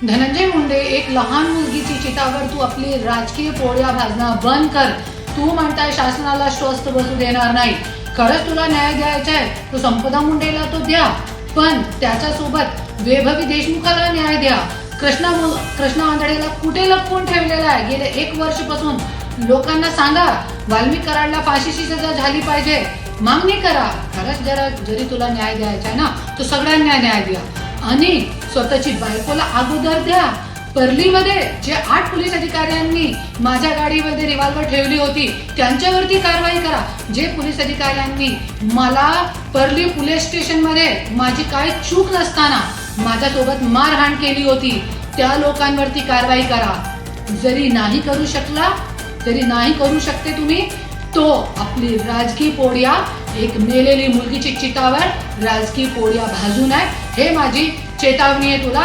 धनंजय मुंडे, एक लहान मुलगीची चितावर तू आपली राजकीय पोळ्या भाजणं बंद कर. तू म्हणताय शासनाला स्वस्थ बसू देणार नाही. खरंच तुला न्याय द्यायचा आहे तो संपदा मुंडेला तो द्या, पण त्याच्यासोबत वैभवी देशमुखाला न्याय द्या. कृष्णा आंधळेला कुठे लपवून ठेवलेला आहे गेले 1 वर्षापासून? लोकांना सांगा वाल्मिक कराडला फाशीची सजा झाली पाहिजे, मागणी करा. खरंच जरी तुला न्याय द्यायचा आहे ना तो सगळ्यांना न्याय द्या आणि स्वतःची बायकोला अगोदर द्या. परलीमध्ये जे 8 पोलीस अधिकाऱ्यांनी माझ्या गाडीमध्ये रिव्हॉल्वर ठेवली होती त्यांच्यावरती कारवाई करा. जे पोलीस अधिकाऱ्यांनी मला परली पोलीस स्टेशनमध्ये माझी काय चूक नसताना माझ्यासोबत मारहाण केली होती त्या लोकांवरती कारवाई करा. जरी नाही करू शकला तरी नाही करू शकते तुम्ही, तो आपली राजकीय पोळ्या, एक मेलेली मुलगीची चितावर राजकीय पोळ्या भाजू नये, हे माझी चेतावणी आहे तुला.